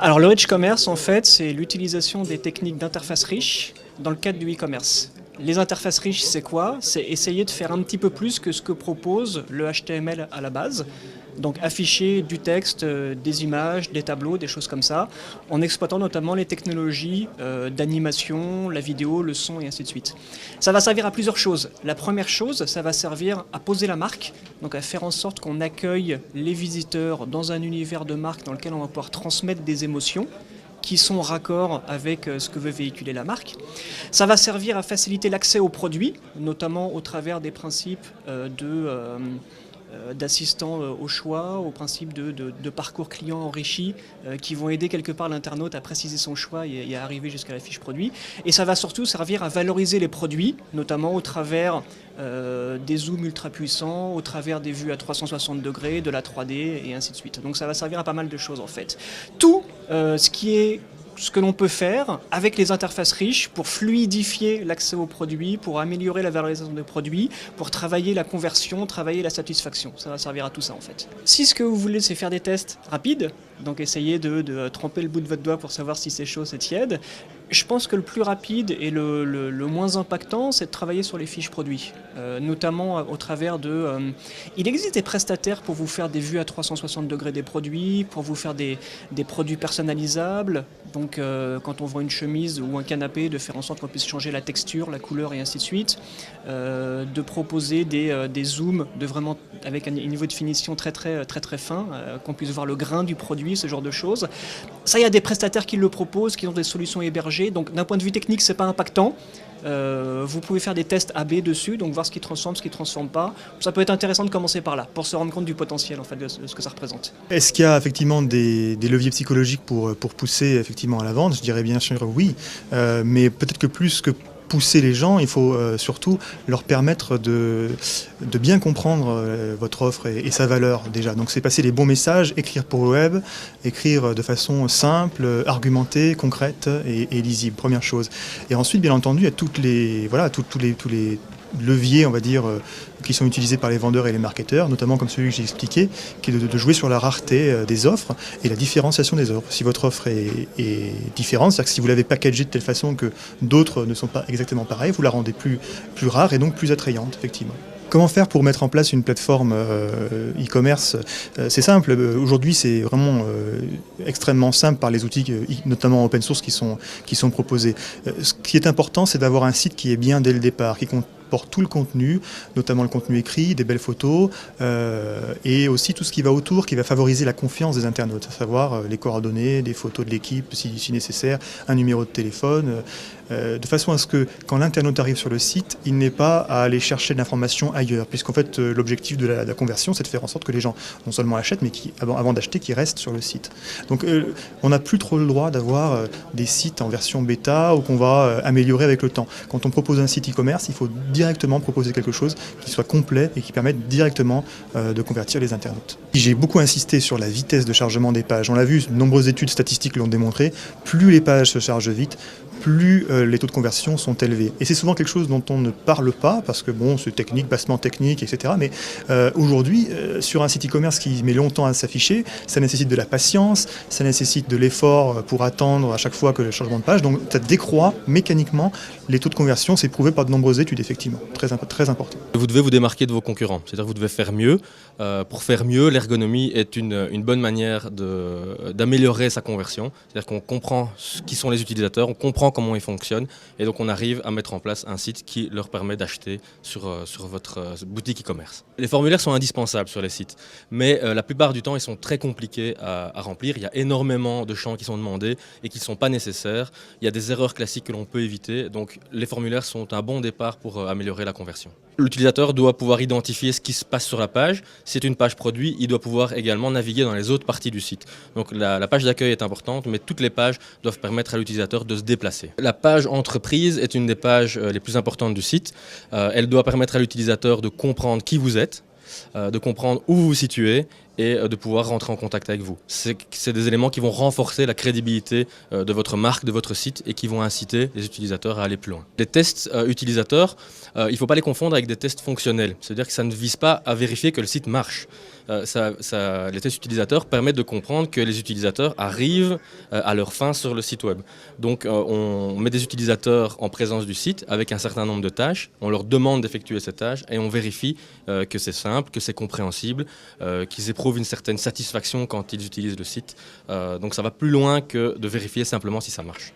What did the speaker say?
Alors le rich commerce, en fait, c'est l'utilisation des techniques d'interface riche dans le cadre du e-commerce. Les interfaces riches, c'est quoi? C'est essayer de faire un petit peu plus que ce que propose le HTML à la base. Donc afficher du texte, des images, des tableaux, des choses comme ça, en exploitant notamment les technologies d'animation, la vidéo, le son et ainsi de suite. Ça va servir à plusieurs choses. La première chose, ça va servir à poser la marque, donc à faire en sorte qu'on accueille les visiteurs dans un univers de marque dans lequel on va pouvoir transmettre des émotions qui sont raccord avec ce que veut véhiculer la marque. Ça va servir à faciliter l'accès aux produits, notamment au travers des principes d'assistants au choix, au principe de parcours client enrichi qui vont aider quelque part l'internaute à préciser son choix et à arriver jusqu'à la fiche produit. Et ça va surtout servir à valoriser les produits, notamment au travers des zooms ultra puissants, au travers des vues à 360 degrés, de la 3D et ainsi de suite. Donc ça va servir à pas mal de choses en fait. Tout ce que l'on peut faire avec les interfaces riches pour fluidifier l'accès aux produits, pour améliorer la valorisation des produits, pour travailler la conversion, travailler la satisfaction. Ça va servir à tout ça en fait. Si ce que vous voulez c'est faire des tests rapides, donc essayez de tremper le bout de votre doigt pour savoir si c'est chaud, c'est tiède, je pense que le plus rapide et le moins impactant, c'est de travailler sur les fiches produits, notamment au travers il existe des prestataires pour vous faire des vues à 360 degrés des produits, pour vous faire des produits personnalisables. Donc quand on voit une chemise ou un canapé, de faire en sorte qu'on puisse changer la texture, la couleur et ainsi de suite. De proposer des zooms avec un niveau de finition très fin, qu'on puisse voir le grain du produit, ce genre de choses. Ça, il y a des prestataires qui le proposent, qui ont des solutions hébergées. Donc d'un point de vue technique, c'est pas impactant. Vous pouvez faire des tests AB dessus, donc voir ce qui transforme, ce qui ne transforme pas. Ça peut être intéressant de commencer par là, pour se rendre compte du potentiel en fait, de ce que ça représente. Est-ce qu'il y a effectivement des leviers psychologiques pour pousser effectivement à la vente? Je dirais bien sûr oui, mais peut-être que plus que pousser les gens, il faut surtout leur permettre de bien comprendre votre offre et sa valeur déjà. Donc c'est passer les bons messages, écrire pour le web, écrire de façon simple, argumentée, concrète et lisible, première chose. Et ensuite, bien entendu, il y a tous les leviers, on va dire, qui sont utilisés par les vendeurs et les marketeurs, notamment comme celui que j'ai expliqué, qui est de jouer sur la rareté des offres et la différenciation des offres. Si votre offre est différente, c'est-à-dire que si vous l'avez packagée de telle façon que d'autres ne sont pas exactement pareils, vous la rendez plus rare et donc plus attrayante, effectivement. Comment faire pour mettre en place une plateforme e-commerce? C'est simple, aujourd'hui c'est vraiment extrêmement simple par les outils, notamment open source, qui sont proposés. Ce qui est important, c'est d'avoir un site qui est bien dès le départ, qui porte tout le contenu, notamment le contenu écrit, des belles photos, et aussi tout ce qui va autour, qui va favoriser la confiance des internautes, à savoir les coordonnées, des photos de l'équipe si nécessaire, un numéro de téléphone, de façon à ce que quand l'internaute arrive sur le site, il n'ait pas à aller chercher de l'information ailleurs, puisqu'en fait l'objectif de la conversion, c'est de faire en sorte que les gens non seulement achètent, mais avant d'acheter, qu'ils restent sur le site. Donc on n'a plus trop le droit d'avoir des sites en version bêta ou qu'on va améliorer avec le temps. Quand on propose un site e-commerce, il faut directement proposer quelque chose qui soit complet et qui permette directement de convertir les internautes. J'ai beaucoup insisté sur la vitesse de chargement des pages. On l'a vu, de nombreuses études statistiques l'ont démontré, plus les pages se chargent vite, plus les taux de conversion sont élevés. Et c'est souvent quelque chose dont on ne parle pas, parce que bon, c'est technique, bassement technique, etc. Mais aujourd'hui, sur un site e-commerce qui met longtemps à s'afficher, ça nécessite de la patience, ça nécessite de l'effort pour attendre à chaque fois que le changement de page. Donc ça décroît mécaniquement les taux de conversion. C'est prouvé par de nombreuses études, effectivement. Très important. Vous devez vous démarquer de vos concurrents, c'est-à-dire que vous devez faire mieux. Pour faire mieux, l'ergonomie est une bonne manière d'améliorer sa conversion. C'est-à-dire qu'on comprend qui sont les utilisateurs, on comprend comment ils fonctionnent, et donc on arrive à mettre en place un site qui leur permet d'acheter sur votre boutique e-commerce. Les formulaires sont indispensables sur les sites, mais la plupart du temps ils sont très compliqués à remplir. Il y a énormément de champs qui sont demandés et qui ne sont pas nécessaires. Il y a des erreurs classiques que l'on peut éviter, donc les formulaires sont un bon départ pour améliorer la conversion. L'utilisateur doit pouvoir identifier ce qui se passe sur la page. Si c'est une page produit, il doit pouvoir également naviguer dans les autres parties du site. Donc la page d'accueil est importante, mais toutes les pages doivent permettre à l'utilisateur de se déplacer. La page entreprise est une des pages les plus importantes du site. Elle doit permettre à l'utilisateur de comprendre qui vous êtes, de comprendre où vous vous situez et de pouvoir rentrer en contact avec vous. C'est des éléments qui vont renforcer la crédibilité de votre marque, de votre site et qui vont inciter les utilisateurs à aller plus loin. Les tests utilisateurs, il ne faut pas les confondre avec des tests fonctionnels. C'est-à-dire que ça ne vise pas à vérifier que le site marche, les tests utilisateurs permettent de comprendre que les utilisateurs arrivent à leur fin sur le site web. Donc on met des utilisateurs en présence du site avec un certain nombre de tâches, on leur demande d'effectuer ces tâches et on vérifie que c'est simple, que c'est compréhensible, qu'ils éprouvent une certaine satisfaction quand ils utilisent le site. Donc ça va plus loin que de vérifier simplement si ça marche.